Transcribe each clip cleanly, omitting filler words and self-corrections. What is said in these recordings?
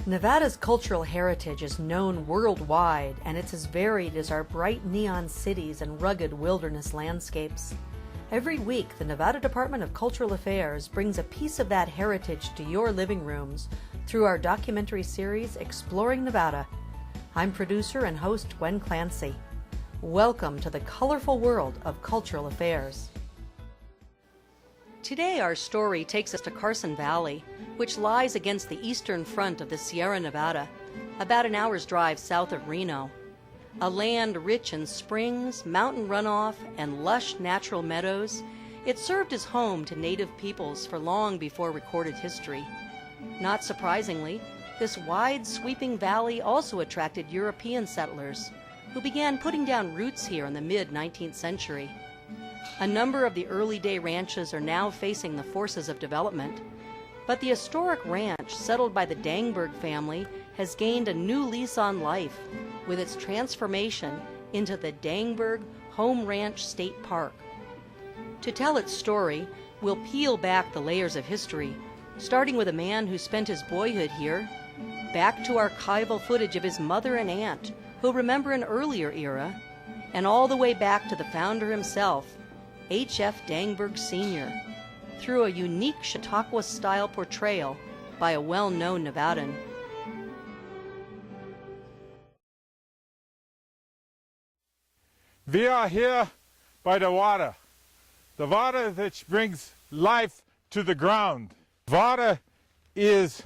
Nevada's cultural heritage is known worldwide, and it's as varied as our bright neon cities and rugged wilderness landscapes. Every week, the Nevada Department of Cultural Affairs brings a piece of that heritage to your living rooms through our documentary series, Exploring Nevada. I'm producer and host Gwen Clancy. Welcome to the colorful world of cultural affairs. Today our story takes us to Carson Valley, which lies against the eastern front of the Sierra Nevada, about an hour's drive south of Reno. A land rich in springs, mountain runoff, and lush natural meadows, it served as home to native peoples for long before recorded history. Not surprisingly, this wide sweeping valley also attracted European settlers, who began putting down roots here in the mid-19th century. A number of the early day ranches are now facing the forces of development, but the historic ranch settled by the Dangberg family has gained a new lease on life with its transformation into the Dangberg Home Ranch State Park. To tell its story, we'll peel back the layers of history, starting with a man who spent his boyhood here, back to archival footage of his mother and aunt, who remember an earlier era, and all the way back to the founder himself, H.F. Dangberg Sr., through a unique Chautauqua-style portrayal by a well-known Nevadan. We are here by the water that brings life to the ground. Water is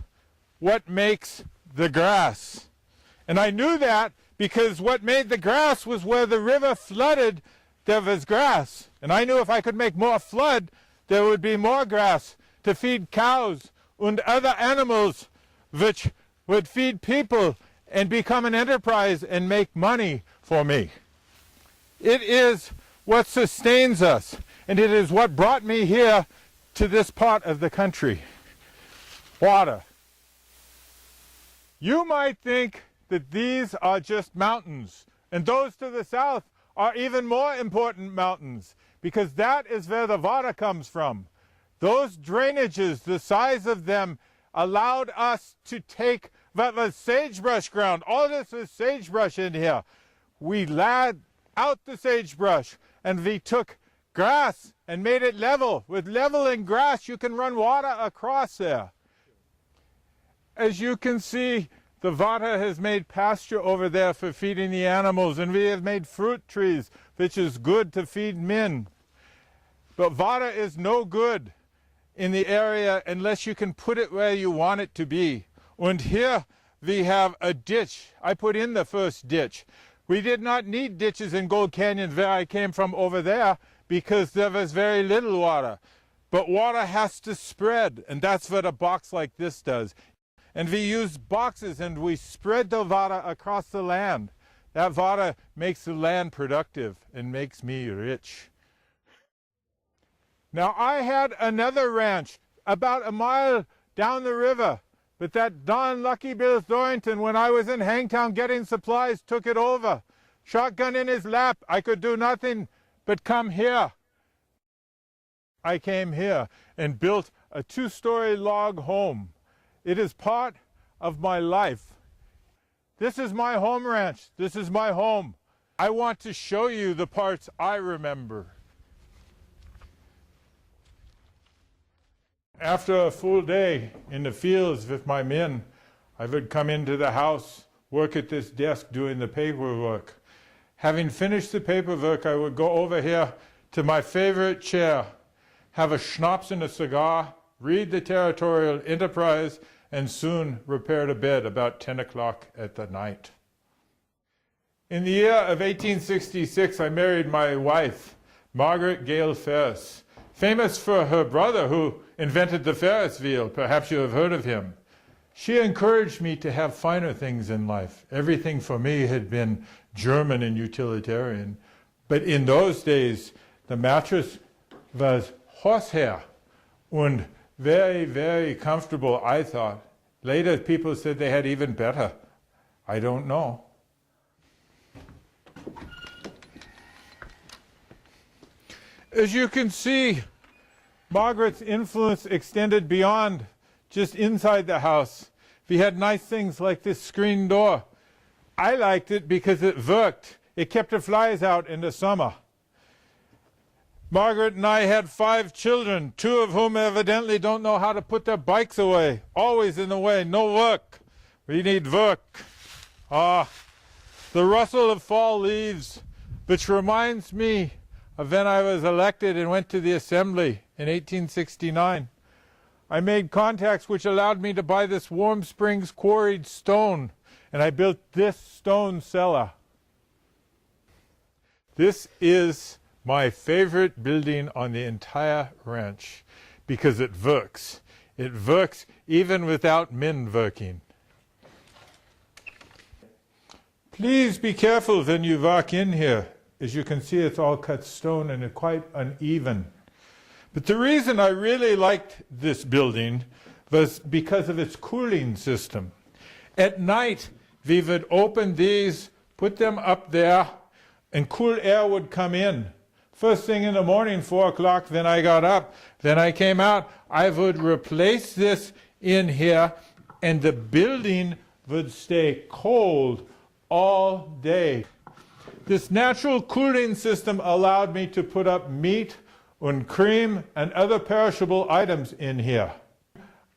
what makes the grass. And I knew that because what made the grass was where the river flooded, there was grass. And I knew if I could make more flood, there would be more grass to feed cows and other animals which would feed people and become an enterprise and make money for me. It is what sustains us, and it is what brought me here to this part of the country. Water. You might think that these are just mountains, and those to the south are even more important mountains, because that is where the water comes from. Those drainages, the size of them, allowed us to take what was sagebrush ground. All this was sagebrush in here. We laid out the sagebrush, and we took grass and made it level. With leveling grass, you can run water across there. As you can see, the water has made pasture over there for feeding the animals, and we have made fruit trees, which is good to feed men. But water is no good in the area unless you can put it where you want it to be. And here we have a ditch. I put in the first ditch. We did not need ditches in Gold Canyon where I came from over there because there was very little water. But water has to spread, and that's what a box like this does. And we use boxes and we spread the water across the land. That water makes the land productive and makes me rich. Now I had another ranch about a mile down the river, but that Don Lucky Bill Thornton, when I was in Hangtown getting supplies, took it over. Shotgun in his lap, I could do nothing but come here. I came here and built a 2-story log home. It is part of my life. This is my home ranch. This is my home. I want to show you the parts I remember. After a full day in the fields with my men, I would come into the house, work at this desk doing the paperwork. Having finished the paperwork, I would go over here to my favorite chair, have a schnapps and a cigar, read the Territorial Enterprise, and soon repair to bed about 10 o'clock at the night. In the year of 1866, I married my wife, Margaret Gale Ferris, famous for her brother who invented the Ferris wheel. Perhaps you have heard of him. She encouraged me to have finer things in life. Everything for me had been German and utilitarian. But in those days, the mattress was horsehair and very, very comfortable, I thought. Later, people said they had even better. I don't know. As you can see, Margaret's influence extended beyond just inside the house. we had nice things like this screen door. I liked it because it worked. It kept the flies out in the summer. Margaret and I had 5 children, 2 of whom evidently don't know how to put their bikes away. Always in the way, no work. We need work. The rustle of fall leaves, which reminds me of when I was elected and went to the assembly in 1869. I made contacts which allowed me to buy this Warm Springs quarried stone, and I built this stone cellar. This is my favorite building on the entire ranch because it works. It works even without men working. Please be careful when you walk in here. As you can see, it's all cut stone and it's quite uneven. But the reason I really liked this building was because of its cooling system. At night, we would open these, put them up there, and cool air would come in. First thing in the morning, 4 o'clock, then I got up, then I came out, I would replace this in here, and the building would stay cold all day. This natural cooling system allowed me to put up meat and cream and other perishable items in here.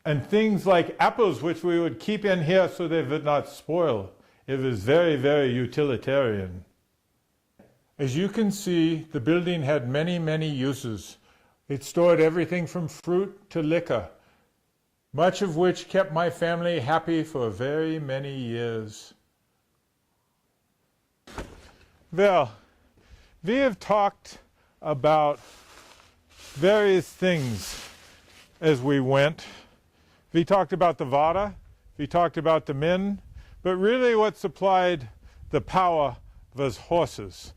And things like apples, which we would keep in here so they would not spoil. It was very, very utilitarian. As you can see, the building had many, many uses. It stored everything from fruit to liquor, much of which kept my family happy for very many years. Well, we have talked about various things as we went. We talked about the vada, we talked about the men, but really what supplied the power was horses.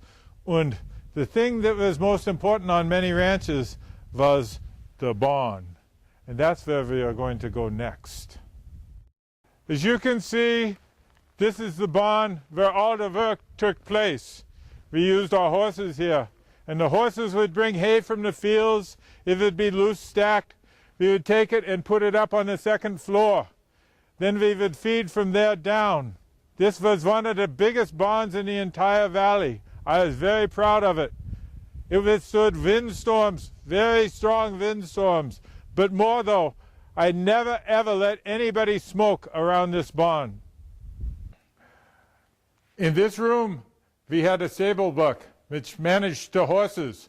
And the thing that was most important on many ranches was the barn. And that's where we are going to go next. As you can see, this is the barn where all the work took place. We used our horses here. And the horses would bring hay from the fields. If it would be loose stacked, we would take it and put it up on the second floor. Then we would feed from there down. This was one of the biggest barns in the entire valley. I was very proud of it. It withstood windstorms, very strong windstorms. But more though, I never ever let anybody smoke around this barn. In this room, we had a stable buck which managed the horses.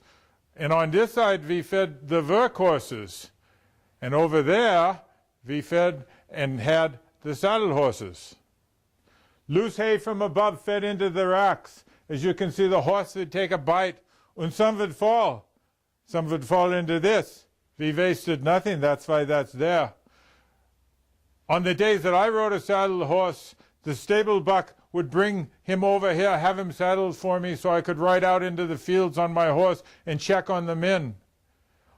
And on this side, we fed the work horses. And over there, we fed and had the saddle horses. Loose hay from above fed into the racks. As you can see, the horse would take a bite, and some would fall. Some would fall into this. We wasted nothing, that's why that's there. On the days that I rode a saddle horse, the stable buck would bring him over here, have him saddled for me so I could ride out into the fields on my horse and check on the men.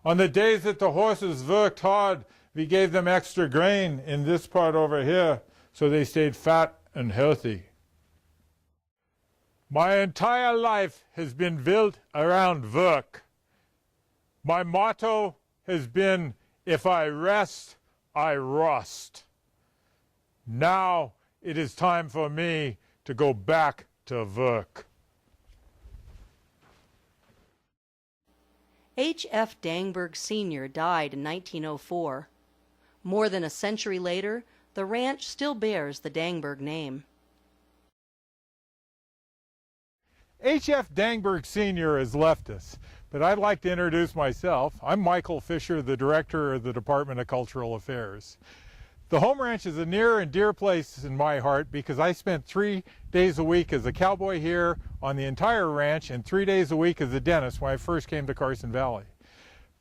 On the days that the horses worked hard, we gave them extra grain in this part over here so they stayed fat and healthy. My entire life has been built around work. My motto has been, if I rest, I rust. Now it is time for me to go back to work. H.F. Dangberg Sr. died in 1904. More than a century later, the ranch still bears the Dangberg name. H.F. Dangberg Sr. has left us, but I'd like to introduce myself. I'm Michael Fischer, the Director of the Department of Cultural Affairs. The home ranch is a near and dear place in my heart because I spent 3 days a week as a cowboy here on the entire ranch and 3 days a week as a dentist when I first came to Carson Valley.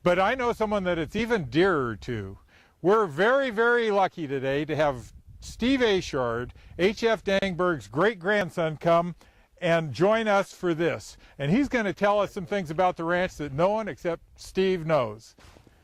But I know someone that it's even dearer to. We're very, very lucky today to have Steve Achard, H.F. Dangberg's great-grandson, come and join us for this. And he's going to tell us some things about the ranch that no one except Steve knows.